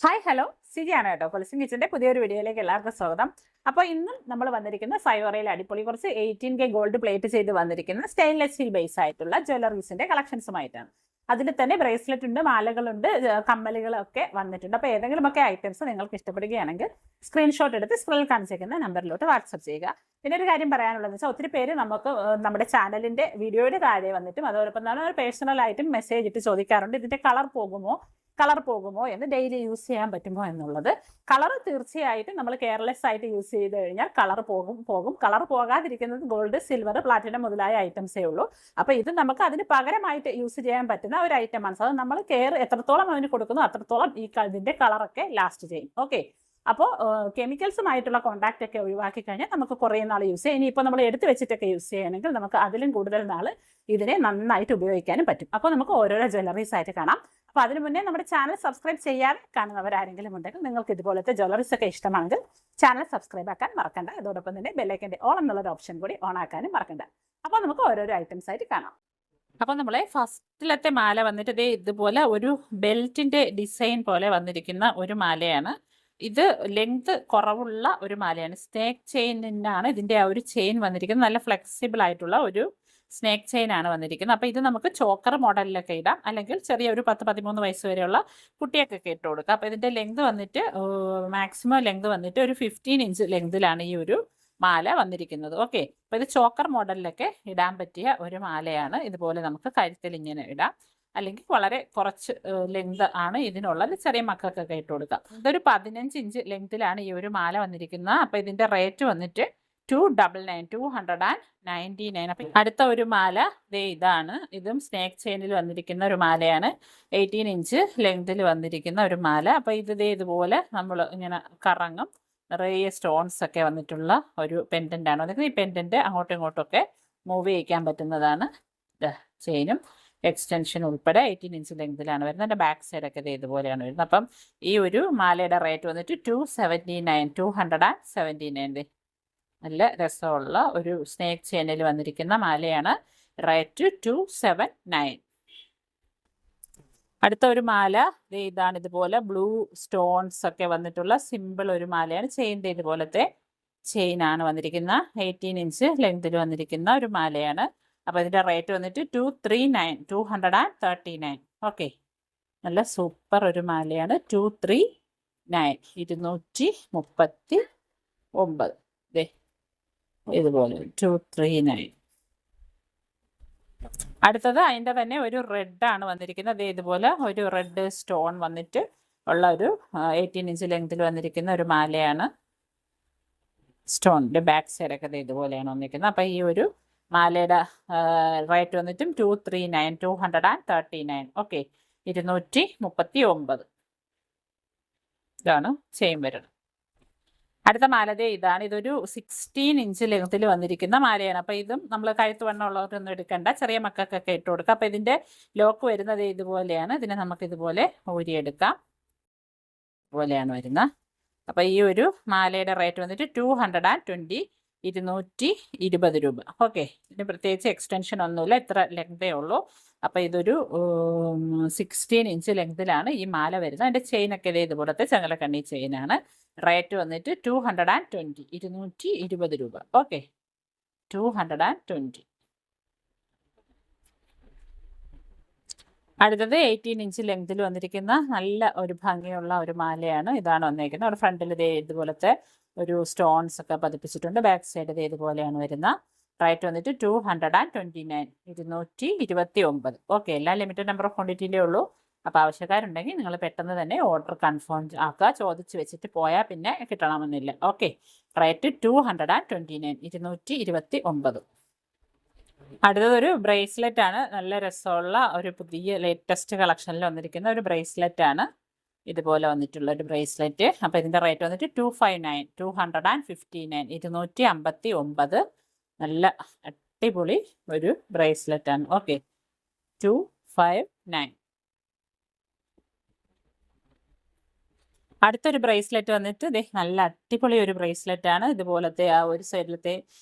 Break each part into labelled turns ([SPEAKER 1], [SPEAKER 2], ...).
[SPEAKER 1] Hi hello സിജിയാണ് കേട്ടോ. കൊലുസിൻ കിച്ചൻ്റെ പുതിയൊരു വീഡിയോയിലേക്ക് എല്ലാവർക്കും സ്വാഗതം. അപ്പോൾ ഇന്നും നമ്മൾ വന്നിരിക്കുന്ന സയോറയിൽ അടിപൊളി കുറച്ച് 18K ഗോൾഡ് പ്ലേറ്റ് ചെയ്ത് വന്നിരിക്കുന്ന സ്റ്റെയിൻലെസ് സ്റ്റീൽ ബേസ് ആയിട്ടുള്ള ജ്വല്ലറീസിൻ്റെ കളക്ഷൻസുമായിട്ടാണ്. അതിൽ തന്നെ ബ്രേസ്ലെറ്റ് ഉണ്ട്, മാലകളുണ്ട്, കമ്മലുകളൊക്കെ വന്നിട്ടുണ്ട്. അപ്പോൾ ഏതെങ്കിലുമൊക്കെ ഐറ്റംസ് നിങ്ങൾക്ക് ഇഷ്ടപ്പെടുകയാണെങ്കിൽ സ്ക്രീൻഷോട്ട് എടുത്ത് സ്ക്രീനിൽ കാണിച്ചേക്കുന്ന നമ്പറിലോട്ട് വാട്സപ്പ് ചെയ്യുക. പിന്നെ ഒരു കാര്യം പറയാനുള്ളതെന്ന് വെച്ചാൽ ഒത്തിരി പേര് നമുക്ക് നമ്മുടെ ചാനലിൻ്റെ വീഡിയോയുടെ താഴെ വന്നിട്ടും അതോടൊപ്പം തന്നെ ഒരു പേഴ്സണലായിട്ടും മെസ്സേജ് ഇട്ട് ചോദിക്കാറുണ്ട്, ഇതിൻ്റെ കളർ പോകുമോ എന്ന്, ഡെയിലി യൂസ് ചെയ്യാൻ പറ്റുമോ എന്നുള്ളത്. കളർ തീർച്ചയായിട്ടും നമ്മൾ കെയർലെസ് ആയിട്ട് യൂസ് ചെയ്ത് കഴിഞ്ഞാൽ കളർ പോകും. കളർ പോകാതിരിക്കുന്നത് ഗോൾഡ്, സിൽവർ, പ്ലാറ്റിനം മുതലായ ഐറ്റംസേ ഉള്ളൂ. അപ്പോൾ ഇത് നമുക്ക് അതിന് പകരമായിട്ട് യൂസ് ചെയ്യാൻ പറ്റുന്ന ഒരു ഐറ്റമാണ്. അത് നമ്മൾ കെയർ എത്രത്തോളം അതിന് കൊടുക്കുന്നു അത്രത്തോളം ഇതിൻ്റെ കളറൊക്കെ ലാസ്റ്റ് ചെയ്യും. ഓക്കെ, അപ്പോൾ കെമിക്കൽസുമായിട്ടുള്ള കോൺടാക്റ്റ് ഒക്കെ ഒഴിവാക്കി കഴിഞ്ഞാൽ നമുക്ക് കുറേ നാൾ യൂസ് ചെയ്യാം. ഇനിയിപ്പോൾ നമ്മൾ എടുത്ത് വെച്ചിട്ടൊക്കെ യൂസ് ചെയ്യുകയാണെങ്കിൽ നമുക്ക് അതിലും കൂടുതൽ നാൾ ഇതിനെ നന്നായിട്ട് ഉപയോഗിക്കാനും പറ്റും. അപ്പോൾ നമുക്ക് ഓരോരോ ജ്വല്ലറീസ് ആയിട്ട് കാണാം. അപ്പോൾ അതിന് മുന്നേ നമ്മുടെ ചാനൽ സബ്സ്ക്രൈബ് ചെയ്യാൻ കാണുന്നവരാരെങ്കിലും ഉണ്ടെങ്കിൽ നിങ്ങൾക്ക് ഇതുപോലത്തെ ജ്വല്ലറീസ് ഒക്കെ ഇഷ്ടമാണെങ്കിൽ ചാനൽ സബ്സ്ക്രൈബ് ആക്കാൻ മറക്കണ്ട. അതോടൊപ്പം തന്നെ ബെല്ലൈക്കൻ്റെ ഓൾ എന്നുള്ളൊരു ഓപ്ഷൻ കൂടി ഓൺ ആക്കാനും മറക്കണ്ട. അപ്പോൾ നമുക്ക് ഓരോരോ ഐറ്റംസ് ആയിട്ട് കാണാം. അപ്പോൾ നമ്മളെ ഫസ്റ്റിലത്തെ മാല വന്നിട്ട് ഇതുപോലെ ഒരു ബെൽറ്റിൻ്റെ ഡിസൈൻ പോലെ വന്നിരിക്കുന്ന ഒരു മാലയാണ്. ഇത് ലെങ്ത് കുറവുള്ള ഒരു മാലയാണ്. സ്നേക്ക് ചെയിനാണ് ഇതിൻ്റെ ആ ഒരു ചെയിൻ വന്നിരിക്കുന്നത്. നല്ല ഫ്ലെക്സിബിൾ ആയിട്ടുള്ള ഒരു സ്നേക്ക് ചെയിൻ ആണ് വന്നിരിക്കുന്നത്. അപ്പോൾ ഇത് നമുക്ക് ചോക്കർ മോഡലിലൊക്കെ ഇടാം, അല്ലെങ്കിൽ ചെറിയ ഒരു 10-13 വയസ്സ് വരെയുള്ള കുട്ടിയൊക്കെ ഇട്ട് കൊടുക്കാം. അപ്പോൾ ഇതിൻ്റെ ലെങ്ത് വന്നിട്ട് മാക്സിമം ലെങ്ത് വന്നിട്ട് ഒരു 15 ഇഞ്ച് ലെങ്തിലാണ് ഈ ഒരു മാല വന്നിരിക്കുന്നത്. ഓക്കെ, അപ്പോൾ ഇത് ചോക്കർ മോഡലിലൊക്കെ ഇടാൻ പറ്റിയ ഒരു മാലയാണ്. ഇതുപോലെ നമുക്ക് കഴുത്തിൽ ഇങ്ങനെ ഇടാം, അല്ലെങ്കിൽ വളരെ കുറച്ച് ലെങ്ത് ആണ് ഇതിനുള്ളത്. ചെറിയ മക്കൾക്കൊക്കെ ഇട്ട് കൊടുക്കാം. ഇതൊരു 15 ഇഞ്ച് ലെങ്തിലാണ് ഈ ഒരു മാല വന്നിരിക്കുന്നത്. അപ്പോൾ ഇതിൻ്റെ റേറ്റ് വന്നിട്ട് 299. അപ്പം അടുത്ത ഒരു മാല ഇതാണ്. ഇതും സ്നേക്ക് ചെയിനിൽ വന്നിരിക്കുന്ന ഒരു മാലയാണ്. 18 ഇഞ്ച് ലെങ്തിൽ വന്നിരിക്കുന്ന ഒരു മാല. അപ്പോൾ ഇത് ഇതുപോലെ നമ്മൾ ഇങ്ങനെ കറങ്ങും, നിറയെ സ്റ്റോൺസ് ഒക്കെ വന്നിട്ടുള്ള ഒരു പെൻഡൻ്റ് ആണ്. അതായത് ഈ പെൻഡൻ്റ് അങ്ങോട്ടും ഇങ്ങോട്ടും ഒക്കെ മൂവ് ചെയ്യിക്കാൻ പറ്റുന്നതാണ്. ചെയിനും എക്സ്റ്റൻഷൻ ഉൾപ്പെടെ 18 ഇഞ്ച് ലെങ്തിലാണ് വരുന്നത്. എൻ്റെ ബാക്ക് സൈഡൊക്കെ ഇതുപോലെയാണ് വരുന്നത്. അപ്പം ഈ ഒരു മാലയുടെ റേറ്റ് വന്നിട്ട് 279. നല്ല രസമുള്ള ഒരു സ്നേക്ക് ചെയിനിൽ വന്നിരിക്കുന്ന മാലയാണ്. റേറ്റ് 279. അടുത്ത ഒരു മാല ഇതാണ്. ഇതുപോലെ ബ്ലൂ സ്റ്റോൺസ് ഒക്കെ വന്നിട്ടുള്ള സിമ്പിൾ ഒരു മാലയാണ്. ചെയിൻ്റെ ഇതുപോലത്തെ ചെയിനാണ് വന്നിരിക്കുന്ന. 18 ഇഞ്ച് ലെങ്തിൽ വന്നിരിക്കുന്ന ഒരു മാലയാണ്. അപ്പോൾ ഇതിൻ്റെ റേറ്റ് വന്നിട്ട് 239. ഓക്കെ, നല്ല സൂപ്പർ ഒരു മാലയാണ്. 239, 239. ഇതുപോലെ 239. അടുത്തത് അതിൻ്റെ തന്നെ ഒരു റെഡ് ആണ് വന്നിരിക്കുന്നത്. ഇതുപോലെ ഒരു റെഡ് സ്റ്റോൺ വന്നിട്ട് ഉള്ള ഒരു 18 ഇഞ്ച് ലെങ്തിൽ വന്നിരിക്കുന്ന ഒരു മാലയാണ്. സ്റ്റോണിൻ്റെ ബാക്ക് സൈഡൊക്കെ ഇതുപോലെയാണ് വന്നിരിക്കുന്നത്. അപ്പോൾ ഈ ഒരു മാലയുടെ റേറ്റ് വന്നിട്ടും 239. ഓക്കെ, 239. ഇതാണ് ചെയിൻ വരുന്നത്. അടുത്ത മാല ഇതാണ്. ഇതൊരു 16 ഇഞ്ച് ലെങ്തിൽ വന്നിരിക്കുന്ന മാലയാണ്. അപ്പോൾ ഇതും നമ്മൾ കഴുത്ത് വണ്ണമുള്ളവർക്കൊന്നും എടുക്കണ്ട, ചെറിയ മക്കൾക്കൊക്കെ ഇട്ട് കൊടുക്കാം. അപ്പോൾ ഇതിൻ്റെ ലോക്ക് വരുന്നത് ഇതുപോലെയാണ്. ഇതിനെ നമുക്ക് ഇതുപോലെ ഊരിയെടുക്കാം. ഇതുപോലെയാണ് വരുന്നത്. അപ്പോൾ ഈ ഒരു മാലയുടെ റേറ്റ് വന്നിട്ട് 220, 220 രൂപ. ഓക്കെ, ഇതിന് പ്രത്യേകിച്ച് എക്സ്റ്റൻഷൻ ഒന്നുമില്ല, ഇത്ര ലെങ്തേ ഉള്ളൂ. അപ്പോൾ ഇതൊരു 16 ഇഞ്ച് ലെങ്തിലാണ് ഈ മാല വരുന്നത്. അതിൻ്റെ ചെയിനൊക്കെ ഇതുപോലത്തെ ചങ്ങലക്കണ്ണി ചെയിനാണ്. റേറ്റ് വന്നിട്ട് 220, 220 രൂപ. ഓക്കെ, 220. അടുത്തത് 18 ഇഞ്ച് ലെങ്തിൽ വന്നിരിക്കുന്ന നല്ല ഒരു ഭംഗിയുള്ള ഒരു മാലയാണ്. ഇതാണ് വന്നിരിക്കുന്നത്. ഒരു ഫ്രണ്ടിൽ ഇതുപോലത്തെ ഒരു സ്റ്റോൺസ് ഒക്കെ പതിപ്പിച്ചിട്ടുണ്ട്. ബാക്ക് സൈഡ് ഇതുപോലെയാണ് വരുന്ന. റേറ്റ് വന്നിട്ട് 229, 229. ഓക്കെ, എല്ലാം ലിമിറ്റഡ് നമ്പർ ഓഫ് ക്വാണ്ടിറ്റിയിലേ ഉള്ളൂ. അപ്പോൾ ആവശ്യക്കാരുണ്ടെങ്കിൽ നിങ്ങൾ പെട്ടെന്ന് തന്നെ ഓർഡർ കൺഫേം ആക്കുക. ചോദിച്ച് വെച്ചിട്ട് പോയാൽ പിന്നെ കിട്ടണമെന്നില്ല. Okay, rate 229, 229. അടുത്തതൊരു ബ്രേസ്ലെറ്റ് ആണ്. നല്ല രസമുള്ള ഒരു പുതിയ ലേറ്റസ്റ്റ് കളക്ഷനിൽ വന്നിരിക്കുന്ന ഒരു ബ്രേസ്ലെറ്റ് ആണ്. ഇതുപോലെ വന്നിട്ടുള്ള ഒരു ബ്രേസ്ലെറ്റ്. അപ്പോൾ ഇതിൻ്റെ റേറ്റ് വന്നിട്ട് 259, 259. നല്ല അടിപൊളി ഒരു ബ്രേസ്ലെറ്റ് ആണ്. ഓക്കെ, 259. അടുത്തൊരു ബ്രേസ്ലെറ്റ് വന്നിട്ട് നല്ല അടിപൊളി ഒരു ബ്രേസ്ലെറ്റ് ആണ്. ഇതുപോലത്തെ ആ ഒരു സൈഡിലത്തെ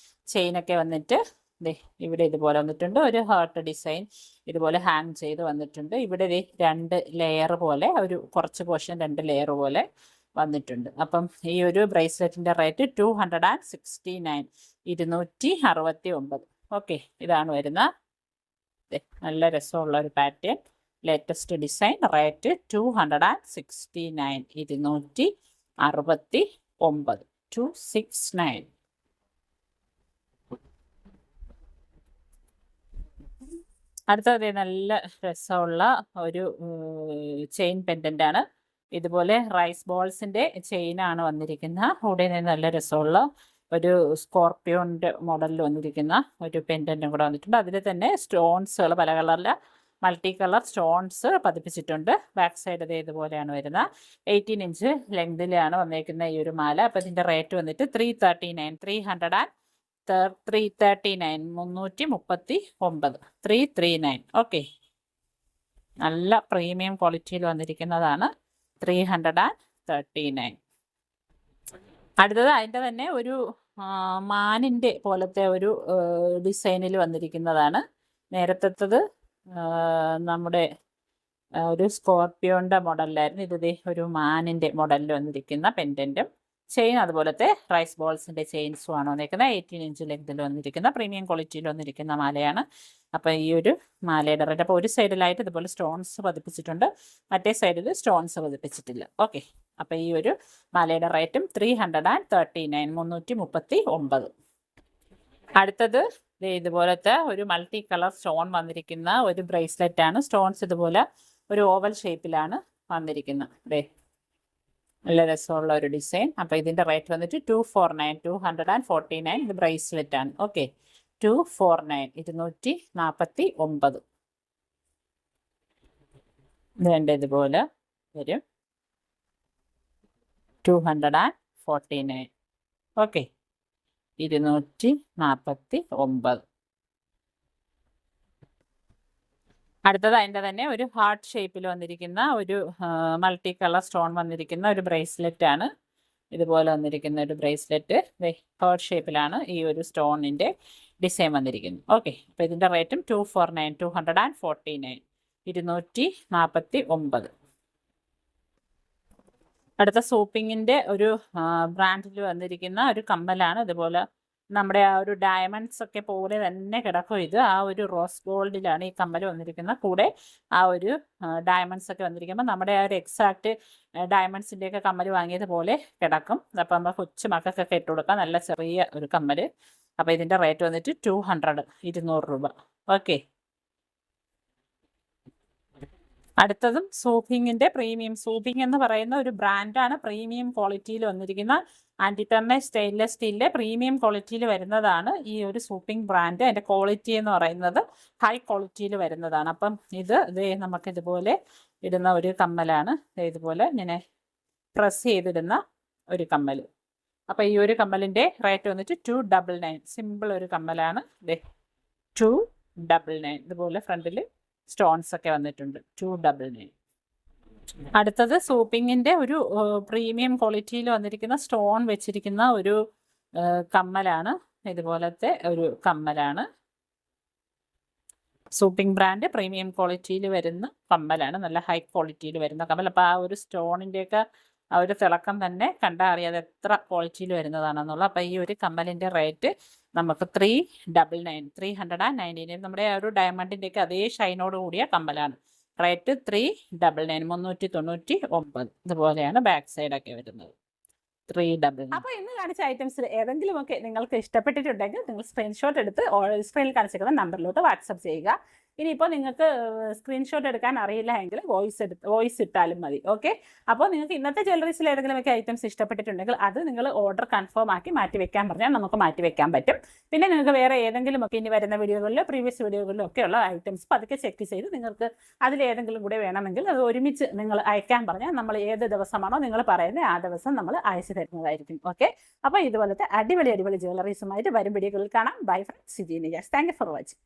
[SPEAKER 1] ചെയിനൊക്കെ വന്നിട്ട് ഇവിടെ ഇതുപോലെ വന്നിട്ടുണ്ട്. ഒരു ഹാർട്ട് ഡിസൈൻ ഇതുപോലെ ഹാങ് ചെയ്ത് വന്നിട്ടുണ്ട്. ഇവിടെ 2 ലെയർ പോലെ ഒരു കുറച്ച് പോർഷൻ 2 ലെയർ പോലെ വന്നിട്ടുണ്ട്. അപ്പം ഈ ഒരു ബ്രേസ്ലെറ്റിൻ്റെ റേറ്റ് 269, 269. ഓക്കെ, ഇതാണ് വരുന്ന നല്ല രസമുള്ള ഒരു പാറ്റേൺ, ലേറ്റസ്റ്റ് ഡിസൈൻ. റേറ്റ് 269, 269, 269. അടുത്തത് നല്ല രസമുള്ള ഒരു ചെയിൻ പെൻഡൻ്റ് ആണ്. ഇതുപോലെ റൈസ് ബോൾസിൻ്റെ ചെയിനാണ് വന്നിരിക്കുന്നത്. ഇവിടെ നല്ല രസമുള്ള ഒരു സ്കോർപ്പിയോൻ്റെ മോഡലിൽ വന്നിരിക്കുന്ന ഒരു പെൻഡൻറ്റും കൂടെ വന്നിട്ടുണ്ട്. അതിൽ തന്നെ സ്റ്റോൺസുകൾ പല കളറിൽ മൾട്ടി കളർ സ്റ്റോൺസ് പതിപ്പിച്ചിട്ടുണ്ട്. ബാക്ക് സൈഡ് ഇതുപോലെയാണ് വരുന്നത്. 18 ഇഞ്ച് ലെങ്തിലാണ് വന്നിരിക്കുന്ന ഈ ഒരു മാല. അപ്പോൾ ഇതിൻ്റെ റേറ്റ് വന്നിട്ട് 339, 339. 339. ഓക്കെ, നല്ല പ്രീമിയം ക്വാളിറ്റിയിൽ വന്നിരിക്കുന്നതാണ്. 339. അടുത്തത് അതിൻ്റെ തന്നെ ഒരു മാനിൻ്റെ പോലത്തെ ഒരു ഡിസൈനിൽ വന്നിരിക്കുന്നതാണ്. നേരത്തത് നമ്മുടെ ഒരു സ്കോർപ്പിയോൻ്റെ മോഡലിലായിരുന്നു. ഇത് ഒരു മാനിൻ്റെ മോഡലിൽ വന്നിരിക്കുന്ന പെൻഡൻറ്റും ചെയിൻ അതുപോലത്തെ റൈസ് ബോൾസിൻ്റെ ചെയിൻസുമാണ് വന്നിരിക്കുന്നത്. 18 ഇഞ്ച് ലെങ്തിൽ വന്നിരിക്കുന്ന പ്രീമിയം ക്വാളിറ്റിയിൽ വന്നിരിക്കുന്ന മാലയാണ്. അപ്പോൾ ഈ ഒരു മാലയുടെ റേറ്റ്, അപ്പോൾ ഒരു സൈഡിലായിട്ട് ഇതുപോലെ സ്റ്റോൺസ് പതിപ്പിച്ചിട്ടുണ്ട്, മറ്റേ സൈഡിൽ സ്റ്റോൺസ് പതിപ്പിച്ചിട്ടില്ല. ഓക്കെ, അപ്പോൾ ഈ ഒരു മാലയുടെ റേറ്റും 339, 339. അടുത്തത് ഇതുപോലത്തെ ഒരു മൾട്ടി കളർ സ്റ്റോൺ വന്നിരിക്കുന്ന ഒരു ബ്രേസ്ലെറ്റ് ആണ്. സ്റ്റോൺസ് ഇതുപോലെ ഒരു ഓവൽ ഷേപ്പിലാണ് വന്നിരിക്കുന്നത്. നല്ല രസമുള്ള ഒരു ഡിസൈൻ. അപ്പോൾ ഇതിൻ്റെ റേറ്റ് വന്നിട്ട് 249, 249. ഇത് ബ്രേസ്ലെറ്റ് ആണ്. ഓക്കെ, 249, 249. ഇത് ഇതുപോലെ വരും. 249. ഓക്കെ, 249. അടുത്തത് അതിൻ്റെ തന്നെ ഒരു ഹാർട്ട് ഷേപ്പിൽ വന്നിരിക്കുന്ന ഒരു മൾട്ടി കളർ സ്റ്റോൺ വന്നിരിക്കുന്ന ഒരു ബ്രേസ്ലെറ്റ് ആണ്. ഇതുപോലെ വന്നിരിക്കുന്ന ഒരു ബ്രേസ്ലെറ്റ് ഹാർട്ട് ഷേപ്പിലാണ് ഈ ഒരു സ്റ്റോണിൻ്റെ ഡിസൈൻ വന്നിരിക്കുന്നത്. ഓക്കെ, അപ്പോൾ ഇതിൻ്റെ റേറ്റും 249, 249, 249. അടുത്ത സൂപ്പിങ്ങിൻ്റെ ഒരു ബ്രാൻഡിൽ വന്നിരിക്കുന്ന ഒരു കമ്മലാണ്. ഇതുപോലെ നമ്മുടെ ആ ഒരു ഡയമണ്ട്സ് ഒക്കെ പോലെ തന്നെ കിടക്കും. ഇത് ആ ഒരു റോസ് ഗോൾഡിലാണ് ഈ കമ്മൽ വന്നിരിക്കുന്നത്. കൂടെ ആ ഒരു ഡയമണ്ട്സ് ഒക്കെ വന്നിരിക്കുമ്പോൾ നമ്മുടെ ആ ഒരു എക്സാക്റ്റ് ഡയമണ്ട്സിൻ്റെയൊക്കെ കമ്മൽ വാങ്ങിയത് പോലെ കിടക്കും. അപ്പോൾ നമ്മൾ കൊച്ചു മക്കൾക്കൊക്കെ ഇട്ട് കൊടുക്കാം. നല്ല ചെറിയ ഒരു കമ്മൽ. അപ്പോൾ ഇതിൻ്റെ റേറ്റ് വന്നിട്ട് 200, 200 രൂപ. ഓക്കെ, അടുത്തതും സൂപ്പിങ്ങിൻ്റെ പ്രീമിയം. സൂപ്പിങ് എന്ന് പറയുന്ന ഒരു ബ്രാൻഡാണ്. പ്രീമിയം ക്വാളിറ്റിയിൽ വന്നിരിക്കുന്ന ആൻറ്റിറ്റർണൽ സ്റ്റെയിൻലെസ് സ്റ്റീലിൻ്റെ പ്രീമിയം ക്വാളിറ്റിയിൽ വരുന്നതാണ് ഈ ഒരു സൂപ്പിംഗ് ബ്രാൻഡ്. അതിൻ്റെ ക്വാളിറ്റി എന്ന് പറയുന്നത് ഹൈ ക്വാളിറ്റിയിൽ വരുന്നതാണ്. അപ്പം ഇത് നമുക്കിതുപോലെ ഇടുന്ന ഒരു കമ്മലാണ്. ഇതുപോലെ ഇങ്ങനെ പ്രസ് ചെയ്തിടുന്ന ഒരു കമ്മൽ. അപ്പോൾ ഈ ഒരു കമ്മലിൻ്റെ റേറ്റ് വന്നിട്ട് 299. സിമ്പിൾ ഒരു കമ്മലാണ്. 299. ഇതുപോലെ ഫ്രണ്ടിൽ സ്റ്റോൺസ് ഒക്കെ വന്നിട്ടുണ്ട്. 299. അടുത്തത് സൂപ്പിങ്ങിൻ്റെ ഒരു പ്രീമിയം ക്വാളിറ്റിയിൽ വന്നിരിക്കുന്ന സ്റ്റോൺ വെച്ചിരിക്കുന്ന ഒരു കമ്മലാണ്. ഇതുപോലത്തെ ഒരു കമ്മലാണ്. സൂപ്പിംഗ് ബ്രാൻഡ് പ്രീമിയം ക്വാളിറ്റിയിൽ വരുന്ന കമ്മലാണ്. നല്ല ഹൈ ക്വാളിറ്റിയിൽ വരുന്ന കമ്മൽ. അപ്പോൾ ആ ഒരു സ്റ്റോണിൻ്റെയൊക്കെ ആ ഒരു തിളക്കം തന്നെ കണ്ടാൽ അറിയാതെ എത്ര ക്വാളിറ്റിയിൽ വരുന്നതാണെന്നുള്ളത്. അപ്പോൾ ഈ ഒരു കമ്മലിൻ്റെ റേറ്റ് നമുക്ക് 399, 399. നമ്മുടെ ആ ഒരു ഡയമണ്ടിൻ്റെയൊക്കെ അതേ ഷൈനോട് കൂടിയ കമ്മലാണ്. റേറ്റ് 399, 399. ഇതുപോലെയാണ് ബാക്ക് സൈഡൊക്കെ വരുന്നത്. 399. അപ്പോൾ ഇന്ന് കാണിച്ച ഐറ്റംസിൽ ഏതെങ്കിലുമൊക്കെ നിങ്ങൾക്ക് ഇഷ്ടപ്പെട്ടിട്ടുണ്ടെങ്കിൽ നിങ്ങൾ സ്ക്രീൻഷോട്ട് എടുത്ത് സ്ക്രീനിൽ കാണിച്ചിരിക്കുന്ന നമ്പറിലോട്ട് വാട്സപ്പ് ചെയ്യുക. ഇനിയിപ്പോൾ നിങ്ങൾക്ക് സ്ക്രീൻഷോട്ട് എടുക്കാൻ അറിയില്ല എങ്കിൽ വോയിസ് ഇട്ടാലും മതി. ഓക്കെ, അപ്പോൾ നിങ്ങൾക്ക് ഇന്നത്തെ ജ്വല്ലറീസിൽ ഏതെങ്കിലുമൊക്കെ ഐറ്റംസ് ഇഷ്ടപ്പെട്ടിട്ടുണ്ടെങ്കിൽ അത് നിങ്ങൾ ഓർഡർ കൺഫേം ആക്കി മാറ്റി വെക്കാൻ പറഞ്ഞാൽ നമുക്ക് മാറ്റി വെക്കാൻ പറ്റും. പിന്നെ നിങ്ങൾക്ക് വേറെ ഏതെങ്കിലുമൊക്കെ ഇനി വരുന്ന വീഡിയോകളിലോ പ്രീവിയസ് വീഡിയോകളിലോ ഒക്കെയുള്ള ഐറ്റംസ് പതുക്കെ ചെക്ക് ചെയ്ത് നിങ്ങൾക്ക് അതിലേതെങ്കിലും കൂടെ വേണമെങ്കിൽ അത് ഒരുമിച്ച് നിങ്ങൾ അയക്കാൻ പറഞ്ഞാൽ നമ്മൾ ഏത് ദിവസമാണോ നിങ്ങൾ പറയുന്നത് ആ ദിവസം നമ്മൾ അയച്ചു തരുന്നതായിരിക്കും. ഓക്കെ, അപ്പോൾ ഇതുപോലത്തെ അടിപൊളി ജ്വല്ലറീസുമായിട്ട് വരും വീഡിയോകളിൽ കാണാം. Bye from CG Nijas. Thank you for watching.